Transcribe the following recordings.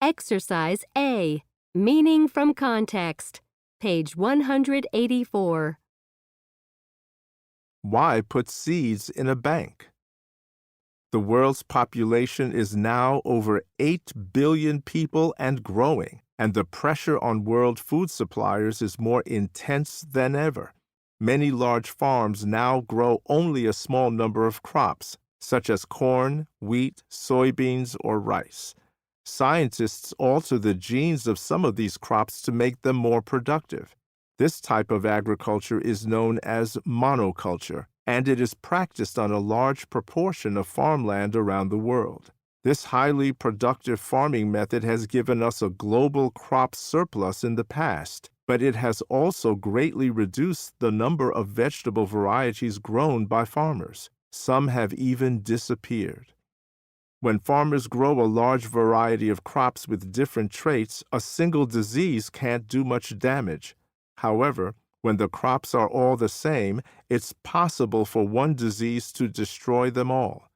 Exercise A. Meaning from context. Page 184. Why put seeds in a bank? The world's population is now over 8 billion people and growing, and the pressure on world food suppliers is more intense than ever. Many large farms now grow only a small number of crops, such as corn, wheat, soybeans, or rice. Scientists alter the genes of some of these crops to make them more productive. This type of agriculture is known as monoculture, and it is practiced on a large proportion of farmland around the world. This highly productive farming method has given us a global crop surplus in the past, but it has also greatly reduced the number of vegetable varieties grown by farmers. Some have even disappeared. When farmers grow a large variety of crops with different traits, a single disease can't do much damage. However, when the crops are all the same, it's possible for one disease to destroy them all.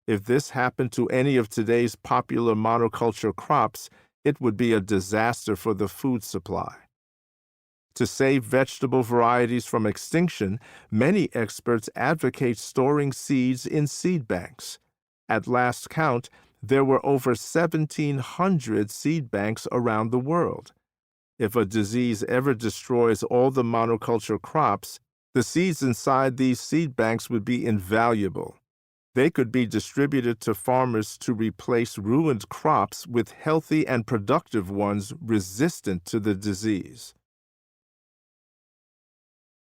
If this happened to any of today's popular monoculture crops, it would be a disaster for the food supply. To save vegetable varieties from extinction, many experts advocate storing seeds in seed banks. At last count, there were over 1,700 seed banks around the world. If a disease ever destroys all the monoculture crops, the seeds inside these seed banks would be invaluable. They could be distributed to farmers to replace ruined crops with healthy and productive ones resistant to the disease.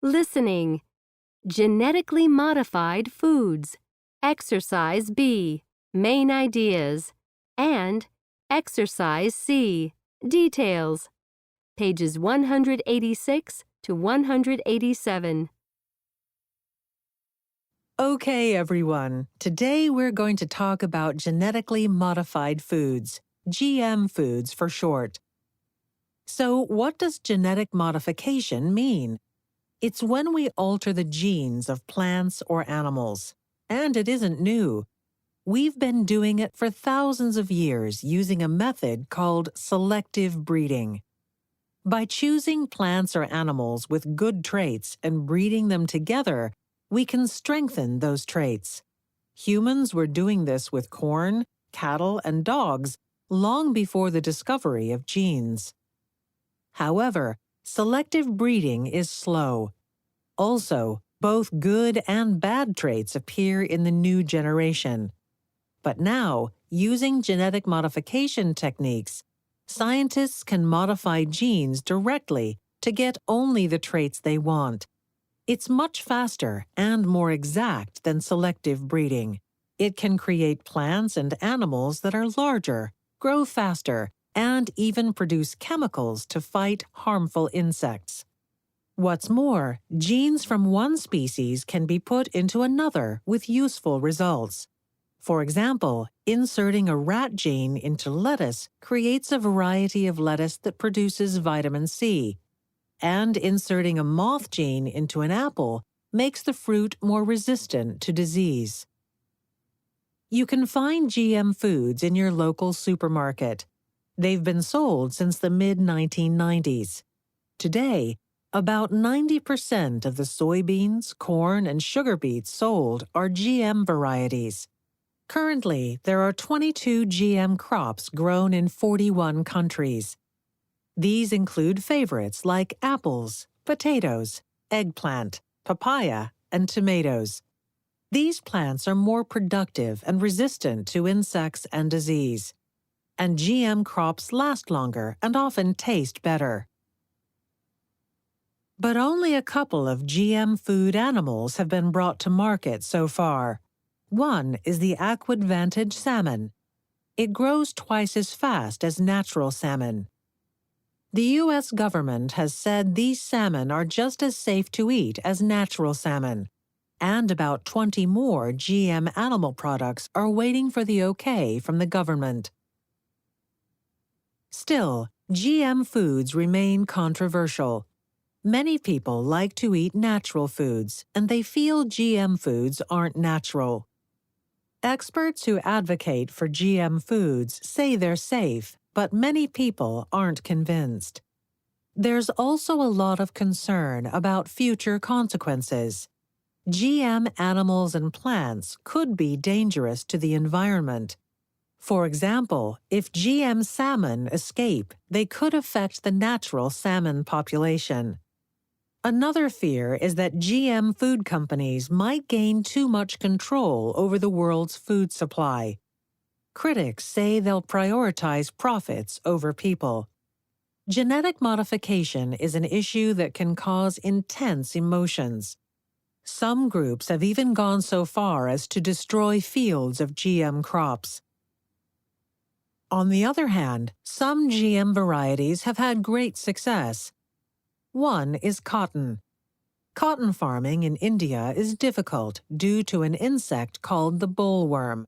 Listening. Genetically modified foods. Exercise B. Main ideas. And Exercise C. Details. Pages 186 to 187. Okay, everyone. Today we're going to talk about genetically modified foods, GM foods for short. So, what does genetic modification mean? It's when we alter the genes of plants or animals. And it isn't new. We've been doing it for thousands of years using a method called selective breeding. By choosing plants or animals with good traits and breeding them together, we can strengthen those traits. Humans were doing this with corn, cattle, and dogs long before the discovery of genes. However, selective breeding is slow. Also, both good and bad traits appear in the new generation. But now, using genetic modification techniques, scientists can modify genes directly to get only the traits they want. It's much faster and more exact than selective breeding. It can create plants and animals that are larger, grow faster, and even produce chemicals to fight harmful insects. What's more, genes from one species can be put into another with useful results. For example, inserting a rat gene into lettuce creates a variety of lettuce that produces vitamin C, and inserting a moth gene into an apple makes the fruit more resistant to disease. You can find GM foods in your local supermarket. They've been sold since the mid-1990s. Today, about 90% of the soybeans, corn, and sugar beets sold are GM varieties. Currently, there are 22 GM crops grown in 41 countries. These include favorites like apples, potatoes, eggplant, papaya, and tomatoes. These plants are more productive and resistant to insects and disease. And GM crops last longer and often taste better. But only a couple of GM food animals have been brought to market so far. One is the Aquadvantage salmon. It grows twice as fast as natural salmon. The U.S. government has said these salmon are just as safe to eat as natural salmon, and about 20 more GM animal products are waiting for the okay from the government. Still, GM foods remain controversial. Many people like to eat natural foods, and they feel GM foods aren't natural. Experts who advocate for GM foods say they're safe, but many people aren't convinced. There's also a lot of concern about future consequences. GM animals and plants could be dangerous to the environment. For example, if GM salmon escape, they could affect the natural salmon population. Another fear is that GM food companies might gain too much control over the world's food supply. Critics say they'll prioritize profits over people. Genetic modification is an issue that can cause intense emotions. Some groups have even gone so far as to destroy fields of GM crops. On the other hand, some GM varieties have had great success. One is cotton. Cotton farming in India is difficult due to an insect called the bollworm.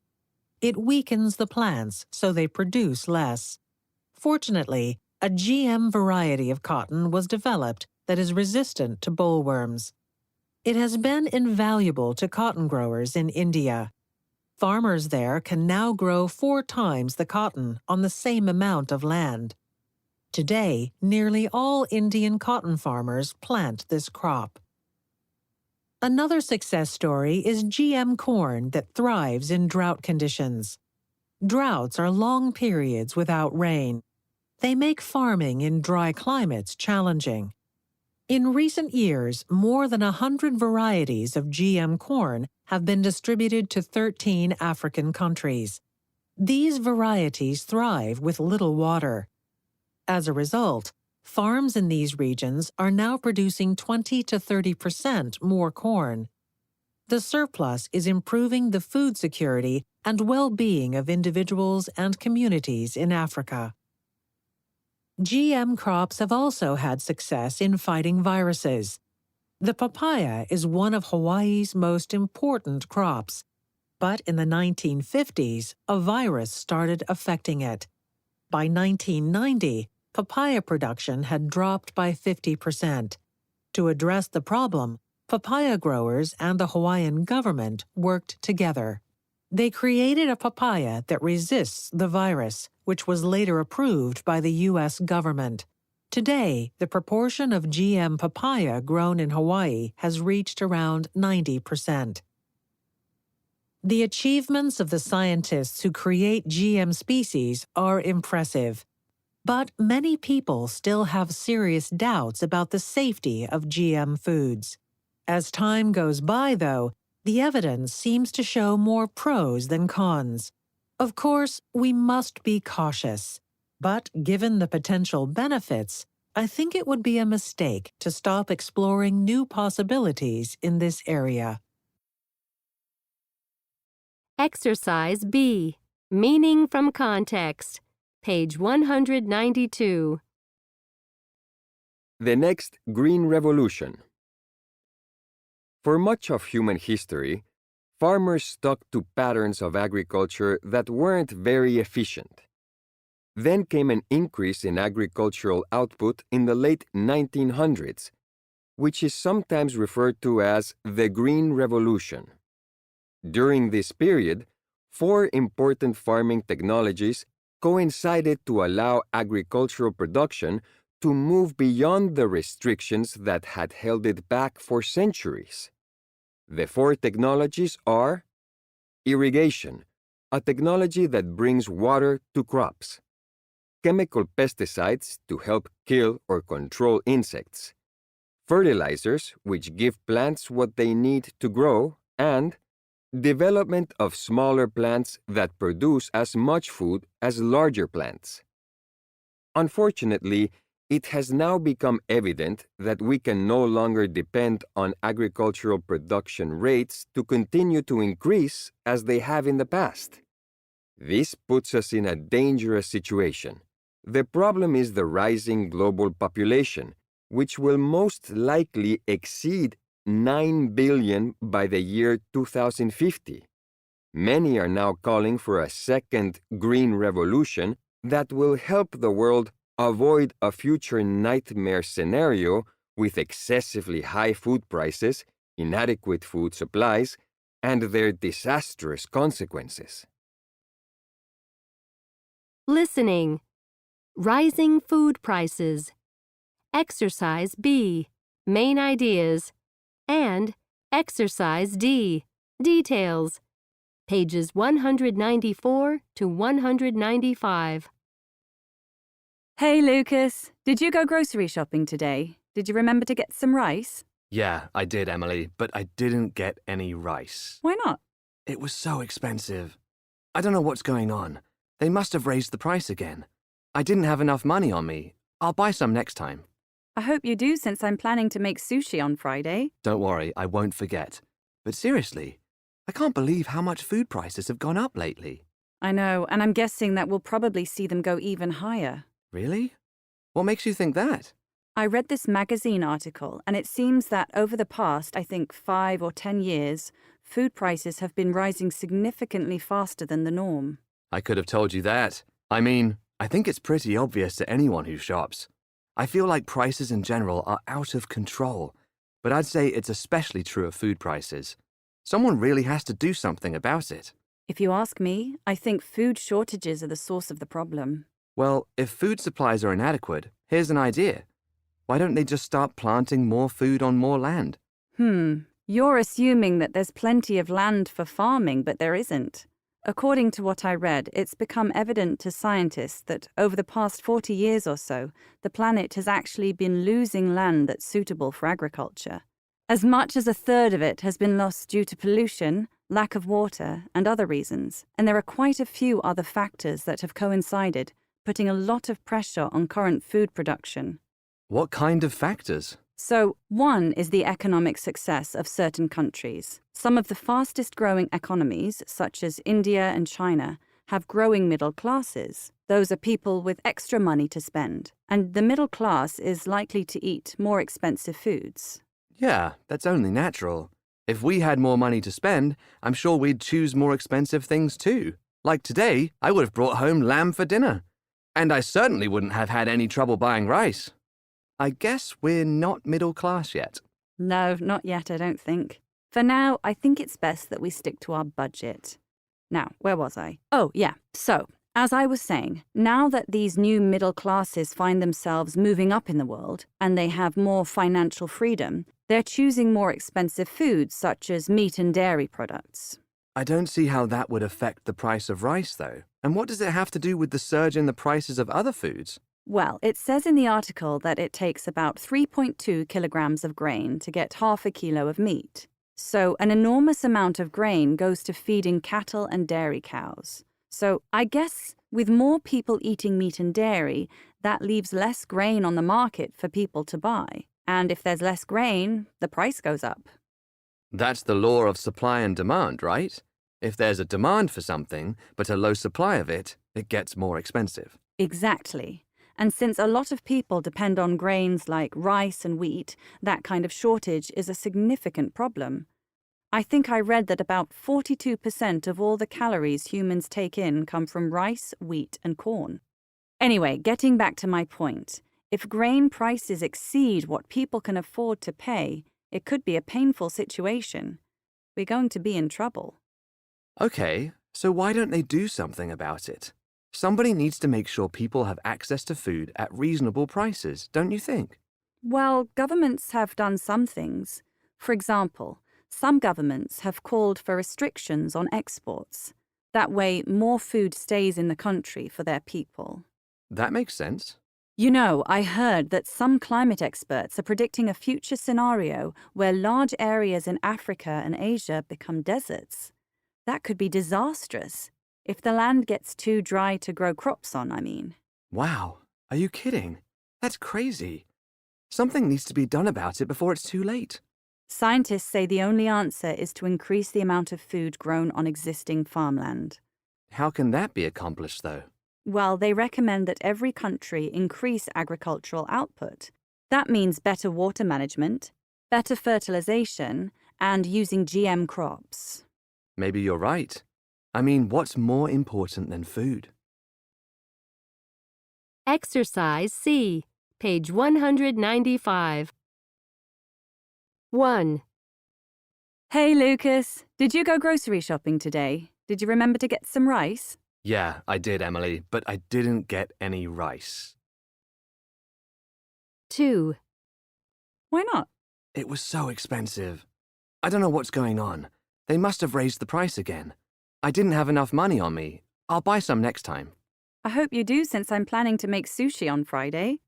It weakens the plants so they produce less. Fortunately, a GM variety of cotton was developed that is resistant to bollworms. It has been invaluable to cotton growers in India. Farmers there can now grow 4 times the cotton on the same amount of land. Today, nearly all Indian cotton farmers plant this crop. Another success story is GM corn that thrives in drought conditions. Droughts are long periods without rain. They make farming in dry climates challenging. In recent years, more than 100 varieties of GM corn have been distributed to 13 African countries. These varieties thrive with little water. As a result, farms in these regions are now producing 20 to 30% more corn. The surplus is improving the food security and well-being of individuals and communities in Africa. GM crops have also had success in fighting viruses. The papaya is one of Hawaii's most important crops, but in the 1950s, a virus started affecting it. By 1990, papaya production had dropped by 50%. To address the problem, papaya growers and the Hawaiian government worked together. They created a papaya that resists the virus, which was later approved by the U.S. government. Today, the proportion of GM papaya grown in Hawaii has reached around 90%. The achievements of the scientists who create GM species are impressive, but many people still have serious doubts about the safety of GM foods. As time goes by, though, the evidence seems to show more pros than cons. Of course, we must be cautious, but given the potential benefits, I think it would be a mistake to stop exploring new possibilities in this area. Exercise B. Meaning from context. Page 192. The next Green Revolution. For much of human history, farmers stuck to patterns of agriculture that weren't very efficient. Then came an increase in agricultural output in the late 1900s, which is sometimes referred to as the Green Revolution. During this period, 4 important farming technologies coincided to allow agricultural production to move beyond the restrictions that had held it back for centuries. The 4 technologies are irrigation, a technology that brings water to crops; chemical pesticides to help kill or control insects; fertilizers, which give plants what they need to grow; and development of smaller plants that produce as much food as larger plants. Unfortunately, it has now become evident that we can no longer depend on agricultural production rates to continue to increase as they have in the past. This puts us in a dangerous situation. The problem is the rising global population, which will most likely exceed 9 billion by the year 2050. Many are now calling for a second green revolution that will help the world avoid a future nightmare scenario with excessively high food prices, inadequate food supplies, and their disastrous consequences. Listening. Rising food prices. Exercise B, main ideas, and Exercise D, details. Pages 194 to 195. Hey, Lucas. Did you go grocery shopping today? Did you remember to get some rice? Yeah, I did, Emily, but I didn't get any rice. Why not? It was so expensive. I don't know what's going on. They must have raised the price again. I didn't have enough money on me. I'll buy some next time. I hope you do, since I'm planning to make sushi on Friday. Don't worry, I won't forget. But seriously, I can't believe how much food prices have gone up lately. I know, and I'm guessing that we'll probably see them go even higher. Really? What makes you think that? I read this magazine article, and it seems that over the past, I think 5 or 10 years, food prices have been rising significantly faster than the norm. I could have told you that. I mean, I think it's pretty obvious to anyone who shops. I feel like prices in general are out of control, but I'd say it's especially true of food prices. Someone really has to do something about it. If you ask me, I think food shortages are the source of the problem. Well, if food supplies are inadequate, here's an idea. Why don't they just start planting more food on more land? You're assuming that there's plenty of land for farming, but there isn't. According to what I read, it's become evident to scientists that over the past 40 years or so, the planet has actually been losing land that's suitable for agriculture. As much as a third of it has been lost due to pollution, lack of water, and other reasons, and there are quite a few other factors that have coincided, putting a lot of pressure on current food production. What kind of factors? So, one is the economic success of certain countries. Some of the fastest growing economies, such as India and China, have growing middle classes. Those are people with extra money to spend, and the middle class is likely to eat more expensive foods. Yeah, that's only natural. If we had more money to spend, I'm sure we'd choose more expensive things too. Like today, I would have brought home lamb for dinner. And I certainly wouldn't have had any trouble buying rice. I guess we're not middle class yet. No, not yet, I don't think. For now, I think it's best that we stick to our budget. Now, where was I? Oh, yeah. So, as I was saying, now that these new middle classes find themselves moving up in the world, and they have more financial freedom, they're choosing more expensive foods such as meat and dairy products. I don't see how that would affect the price of rice, though. And what does it have to do with the surge in the prices of other foods? Well, it says in the article that it takes about 3.2 kilograms of grain to get half a kilo of meat. So an enormous amount of grain goes to feeding cattle and dairy cows. So I guess with more people eating meat and dairy, that leaves less grain on the market for people to buy. And if there's less grain, the price goes up. That's the law of supply and demand, right? If there's a demand for something, but a low supply of it, it gets more expensive. Exactly. And since a lot of people depend on grains like rice and wheat, that kind of shortage is a significant problem. I think I read that about 42% of all the calories humans take in come from rice, wheat, and corn. Anyway, getting back to my point, if grain prices exceed what people can afford to pay, it could be a painful situation. We're going to be in trouble. Okay, so why don't they do something about it? Somebody needs to make sure people have access to food at reasonable prices, don't you think? Well, governments have done some things. For example, some governments have called for restrictions on exports. That way, more food stays in the country for their people. That makes sense. You know, I heard that some climate experts are predicting a future scenario where large areas in Africa and Asia become deserts. That could be disastrous. If the land gets too dry to grow crops on, I mean. Wow, are you kidding? That's crazy. Something needs to be done about it before it's too late. Scientists say the only answer is to increase the amount of food grown on existing farmland. How can that be accomplished, though? Well, they recommend that every country increase agricultural output. That means better water management, better fertilization, and using GM crops. Maybe you're right. I mean, what's more important than food? Exercise C, page 195. 1. Hey, Lucas. Did you go grocery shopping today? Did you remember to get some rice? Yeah, I did, Emily, but I didn't get any rice. 2. Why not? It was so expensive. I don't know what's going on. They must have raised the price again. I didn't have enough money on me. I'll buy some next time. I hope you do, since I'm planning to make sushi on Friday.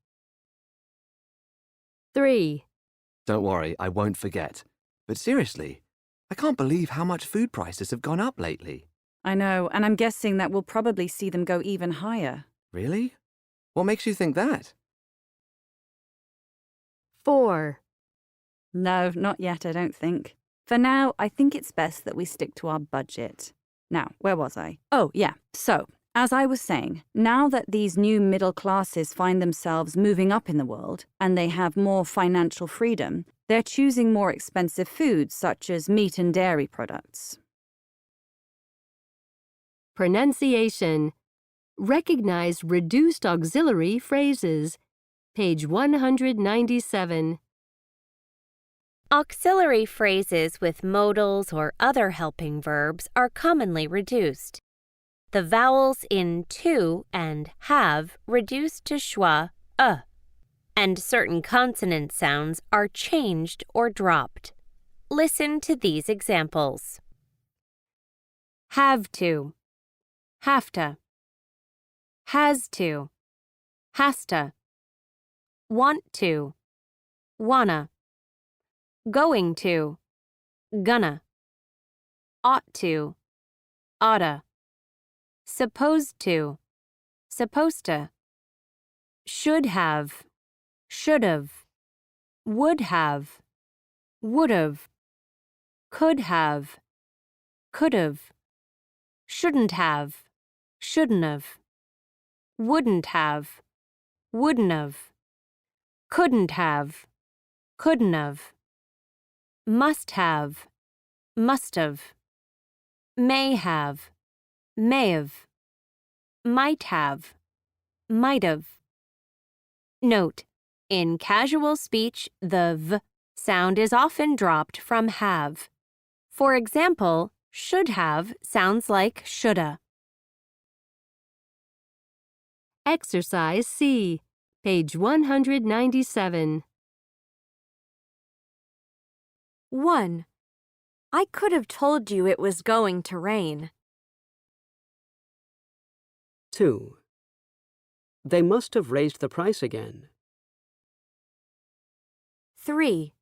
3. Don't worry, I won't forget. But seriously, I can't believe how much food prices have gone up lately. I know, and I'm guessing that we'll probably see them go even higher. Really? What makes you think that? 4. No, not yet, I don't think. For now, I think it's best that we stick to our budget. Now, where was I? Oh, yeah. So, as I was saying, now that these new middle classes find themselves moving up in the world and they have more financial freedom, they're choosing more expensive foods such as meat and dairy products. Pronunciation. Recognize reduced auxiliary phrases. Page 197. Auxiliary phrases with modals or other helping verbs are commonly reduced. The vowels in to and have reduce to schwa, and certain consonant sounds are changed or dropped. Listen to these examples. Have to, have to. Has to, has to. Want to, wanna. Going to, gonna. Ought to, oughta. Supposed to, supposed to. Should have, should've. Would have, would've. Could have, could've. Shouldn't have, shouldn't've. Wouldn't have, wouldn't've. Couldn't have, couldn't've. Must have, must've. May have, may've. Might have, might've. Note: in casual speech, the v sound is often dropped from have. For example, should have sounds like shoulda. Exercise C. Page 197. 1. I could have told you it was going to rain. 2. They must have raised the price again. 3.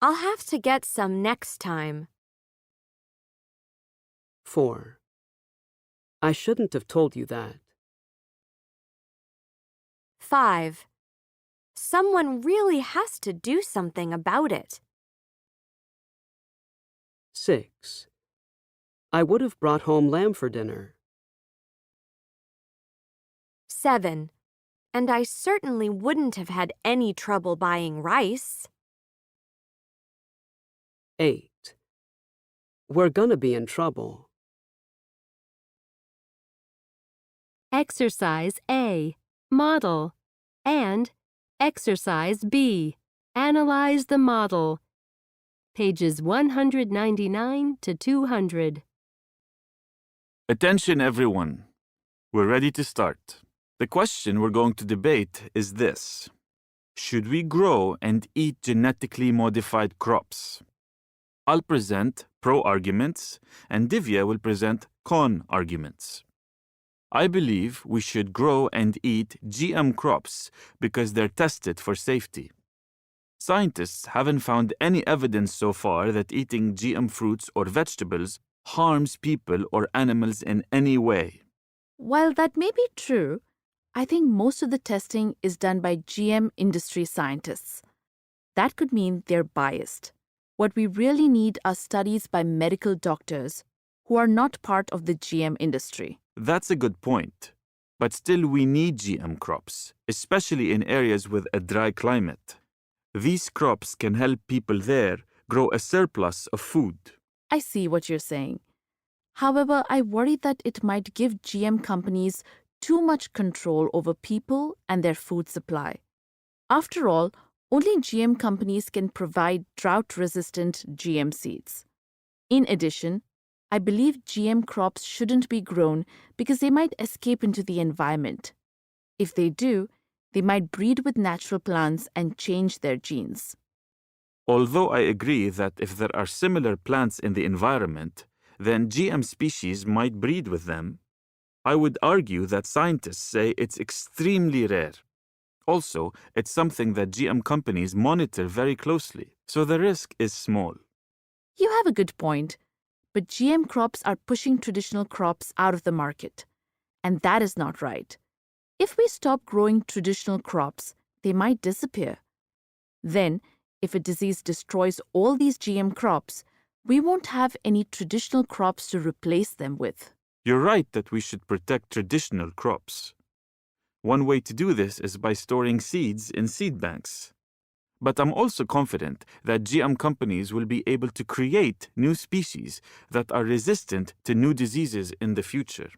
I'll have to get some next time. 4. I shouldn't have told you that. 5. Someone really has to do something about it. 6. I would have brought home lamb for dinner. 7. And I certainly wouldn't have had any trouble buying rice. 8. We're gonna be in trouble. Exercise A. Model. And Exercise B. Analyze the model. Pages 199 to 200. Attention everyone. We're ready to start. The question we're going to debate is this. Should we grow and eat genetically modified crops? I'll present pro-arguments and Divya will present con-arguments. I believe we should grow and eat GM crops because they're tested for safety. Scientists haven't found any evidence so far that eating GM fruits or vegetables harms people or animals in any way. While that may be true, I think most of the testing is done by GM industry scientists. That could mean they're biased. What we really need are studies by medical doctors who are not part of the GM industry. That's a good point. But still we need GM crops, especially in areas with a dry climate. These crops can help people there grow a surplus of food. I see what you're saying. However, I worry that it might give GM companies too much control over people and their food supply. After all, only GM companies can provide drought-resistant GM seeds. In addition, I believe GM crops shouldn't be grown because they might escape into the environment. If they do, they might breed with natural plants and change their genes. Although I agree that if there are similar plants in the environment, then GM species might breed with them, I would argue that scientists say it's extremely rare. Also, it's something that GM companies monitor very closely, so the risk is small. You have a good point, but GM crops are pushing traditional crops out of the market, and that is not right. If we stop growing traditional crops, they might disappear. Then, if a disease destroys all these GM crops, we won't have any traditional crops to replace them with. You're right that we should protect traditional crops. One way to do this is by storing seeds in seed banks. But I'm also confident that GM companies will be able to create new species that are resistant to new diseases in the future.